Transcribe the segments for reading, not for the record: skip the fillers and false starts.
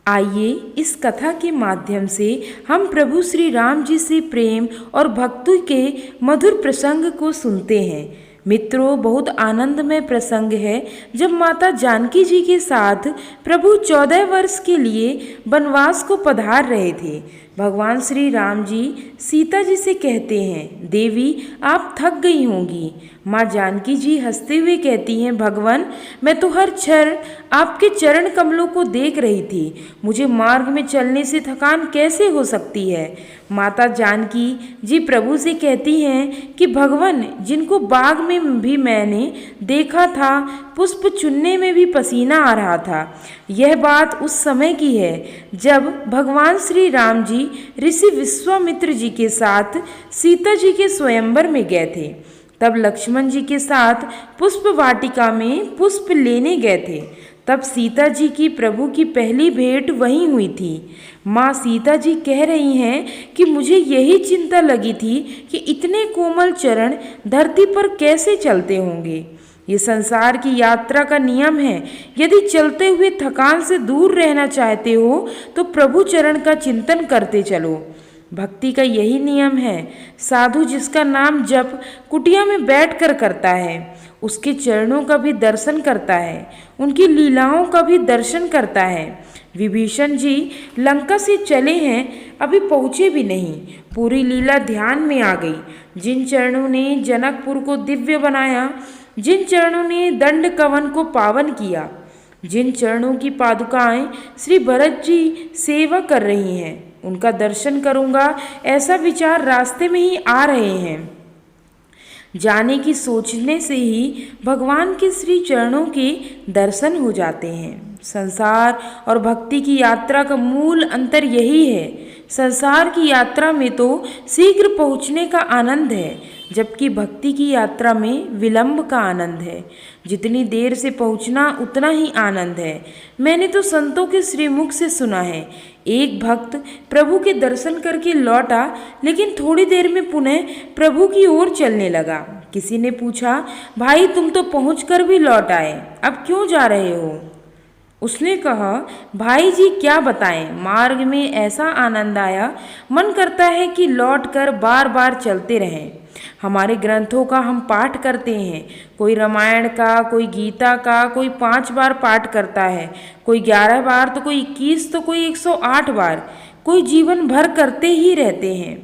आइए इस कथा के माध्यम से हम प्रभु श्री राम जी से प्रेम और भक्ति के मधुर प्रसंग को सुनते हैं। मित्रों, बहुत आनंदमय प्रसंग है जब माता जानकी जी के साथ प्रभु 14 वर्ष के लिए वनवास को पधार रहे थे। भगवान श्री राम जी सीता जी से कहते हैं, देवी आप थक गई होंगी। माँ जानकी जी हंसते हुए कहती हैं, भगवान मैं तो हर क्षण आपके चरण कमलों को देख रही थी, मुझे मार्ग में चलने से थकान कैसे हो सकती है। माता जानकी जी प्रभु से कहती हैं कि भगवान जिनको बाग में भी मैंने देखा था, पुष्प चुनने में भी पसीना आ रहा था। यह बात उस समय की है जब भगवान श्री राम जी ऋषि विश्वामित्र जी के साथ सीता जी के स्वयंवर में गए थे। तब लक्ष्मण जी के साथ पुष्प वाटिका में पुष्प लेने गए थे। तब सीता जी की प्रभु की पहली भेंट वहीं हुई थी। माँ सीता जी कह रही हैं कि मुझे यही चिंता लगी थी कि इतने कोमल चरण धरती पर कैसे चलते होंगे। ये संसार की यात्रा का नियम है। यदि चलते हुए थकान से दूर रहना चाहते हो तो प्रभु चरण का चिंतन करते चलो। भक्ति का यही नियम है। साधु जिसका नाम जप कुटिया में बैठकर करता है, उसके चरणों का भी दर्शन करता है, उनकी लीलाओं का भी दर्शन करता है। विभीषण जी लंका से चले हैं, अभी पहुँचे भी नहीं, पूरी लीला ध्यान में आ गई। जिन चरणों ने जनकपुर को दिव्य बनाया, जिन चरणों ने दंड कवन को पावन किया, जिन चरणों की पादुकाएं श्री भरत जी सेवा कर रही हैं, उनका दर्शन करूंगा, ऐसा विचार रास्ते में ही आ रहे हैं। जाने की सोचने से ही भगवान के श्री चरणों के दर्शन हो जाते हैं। संसार और भक्ति की यात्रा का मूल अंतर यही है। संसार की यात्रा में तो शीघ्र पहुंचने का आनंद है, जबकि भक्ति की यात्रा में विलंब का आनंद है। जितनी देर से पहुंचना उतना ही आनंद है। मैंने तो संतों के श्रीमुख से सुना है, एक भक्त प्रभु के दर्शन करके लौटा, लेकिन थोड़ी देर में पुनः प्रभु की ओर चलने लगा। किसी ने पूछा, भाई तुम तो पहुंचकर भी लौट आए, अब क्यों जा रहे हो? उसने कहा, भाई जी क्या बताएं, मार्ग में ऐसा आनंद आया, मन करता है कि लौटकर बार बार चलते रहें। हमारे ग्रंथों का हम पाठ करते हैं, कोई रामायण का, कोई गीता का, कोई 5 बार पाठ करता है, कोई 11 बार, तो कोई 21, तो कोई 108 बार, कोई जीवन भर करते ही रहते हैं।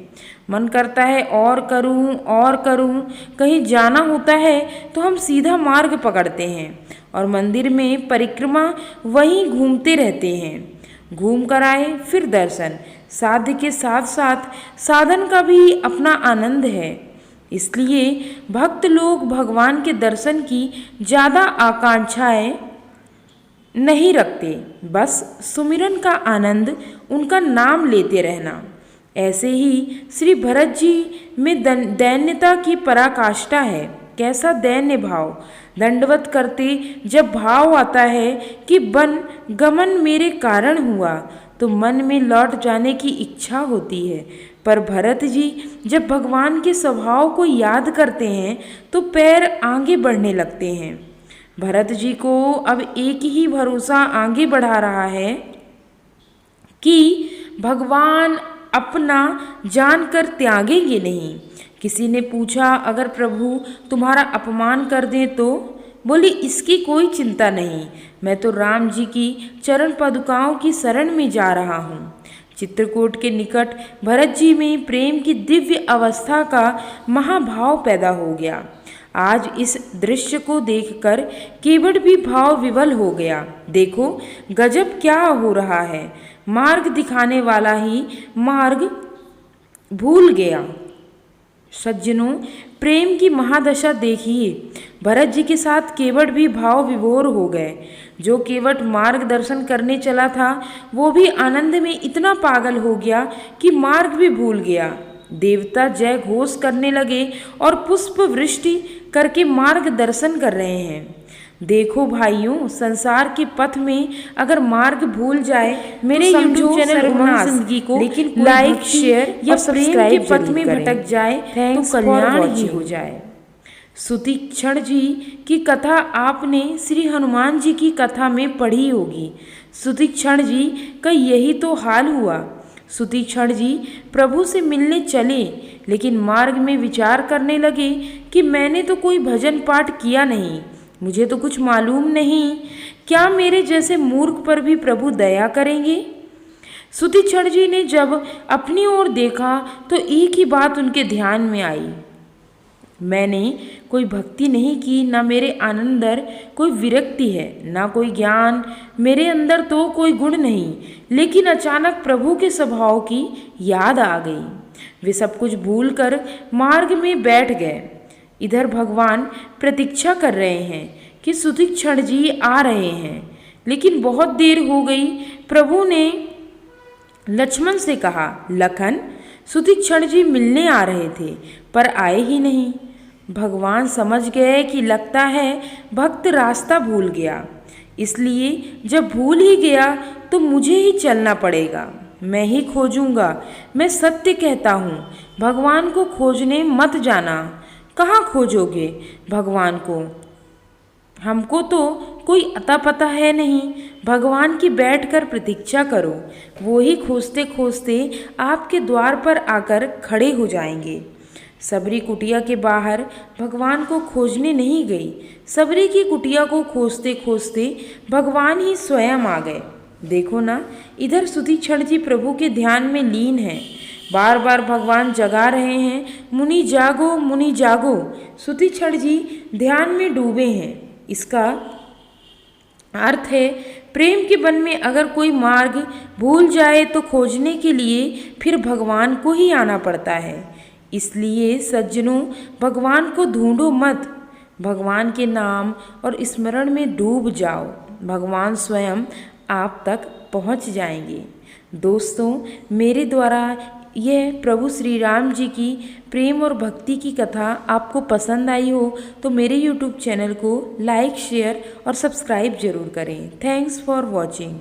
मन करता है और करूं, कहीं जाना होता है तो हम सीधा मार्ग पकड़ते हैं और मंदिर में परिक्रमा वहीं घूमते रहते हैं। घूम कर आए फिर दर्शन। साध्य के साथ साथ साधन का भी अपना आनंद है। इसलिए भक्त लोग भगवान के दर्शन की ज़्यादा आकांक्षाएं नहीं रखते, बस सुमिरन का आनंद, उनका नाम लेते रहना। ऐसे ही श्री भरत जी में दैन्यता की पराकाष्ठा है। कैसा दैन्य भाव! दंडवत करते जब भाव आता है कि वन गमन मेरे कारण हुआ, तो मन में लौट जाने की इच्छा होती है। पर भरत जी जब भगवान के स्वभाव को याद करते हैं तो पैर आगे बढ़ने लगते हैं। भरत जी को अब एक ही भरोसा आगे बढ़ा रहा है कि भगवान अपना जानकर त्यागेंगे नहीं। किसी ने पूछा, अगर प्रभु तुम्हारा अपमान कर दें तो? बोली, इसकी कोई चिंता नहीं, मैं तो राम जी की चरण पादुकाओं की शरण में जा रहा हूँ। चित्रकूट के निकट भरत जी में प्रेम की दिव्य अवस्था का महाभाव पैदा हो गया। आज इस दृश्य को देखकर केवट भी भाव विवल हो गया। देखो गजब क्या हो रहा है, मार्ग दिखाने वाला ही मार्ग भूल गया। सज्जनों, प्रेम की महादशा देखिए। भरत जी के साथ केवट भी भाव विभोर हो गए। जो केवट मार्ग दर्शन करने चला था, वो भी आनंद में इतना पागल हो गया कि मार्ग भी भूल गया। देवता जय घोष करने लगे और पुष्प वृष्टि करके मार्ग दर्शन कर रहे हैं। देखो भाइयों, संसार के पथ में अगर मार्ग भूल जाए, मेरे यूट्यूब चैनल उमंग जिंदगी को लेकिन लाइक, शेयर या सब्सक्राइब के पथ में भटक जाए तो कल्याण ही हो जाए। सुतीक्षण जी की कथा आपने श्री हनुमान जी की कथा में पढ़ी होगी। सुतीक्षण जी का यही तो हाल हुआ। सुतीक्षण जी प्रभु से मिलने चले, लेकिन मार्ग में विचार करने लगे कि मैंने तो कोई भजन पाठ किया नहीं, मुझे तो कुछ मालूम नहीं, क्या मेरे जैसे मूर्ख पर भी प्रभु दया करेंगे। सुतीक्षण जी ने जब अपनी ओर देखा तो एक ही बात उनके ध्यान में आई, मैंने कोई भक्ति नहीं की, ना मेरे अंदर कोई विरक्ति है, ना कोई ज्ञान, मेरे अंदर तो कोई गुण नहीं। लेकिन अचानक प्रभु के स्वभाव की याद आ गई। वे सब कुछ भूलकर मार्ग में बैठ गए। इधर भगवान प्रतीक्षा कर रहे हैं कि सुतीक्षण जी आ रहे हैं, लेकिन बहुत देर हो गई। प्रभु ने लक्ष्मण से कहा, लखन, सुतीक्षण जी मिलने आ रहे थे पर आए ही नहीं। भगवान समझ गए कि लगता है भक्त रास्ता भूल गया, इसलिए जब भूल ही गया तो मुझे ही चलना पड़ेगा, मैं ही खोजूंगा। मैं सत्य कहता हूँ, भगवान को खोजने मत जाना। कहाँ खोजोगे भगवान को, हमको तो कोई अता पता है नहीं। भगवान की बैठकर प्रतीक्षा करो, वो ही खोजते खोजते आपके द्वार पर आकर खड़े हो जाएंगे। सबरी कुटिया के बाहर भगवान को खोजने नहीं गई, सबरी की कुटिया को खोजते खोजते भगवान ही स्वयं आ गए। देखो ना, इधर सुतीक्षण जी प्रभु के ध्यान में लीन हैं। बार बार भगवान जगा रहे हैं, मुनि जागो, मुनि जागो। सुतीक्षण जी ध्यान में डूबे हैं। इसका अर्थ है प्रेम के वन में अगर कोई मार्ग भूल जाए तो खोजने के लिए फिर भगवान को ही आना पड़ता है। इसलिए सज्जनों, भगवान को ढूंढो मत, भगवान के नाम और स्मरण में डूब जाओ, भगवान स्वयं आप तक पहुंच जाएंगे। दोस्तों, मेरे द्वारा यह प्रभु श्री राम जी की प्रेम और भक्ति की कथा आपको पसंद आई हो तो मेरे YouTube चैनल को लाइक, शेयर और सब्सक्राइब जरूर करें। Thanks for watching.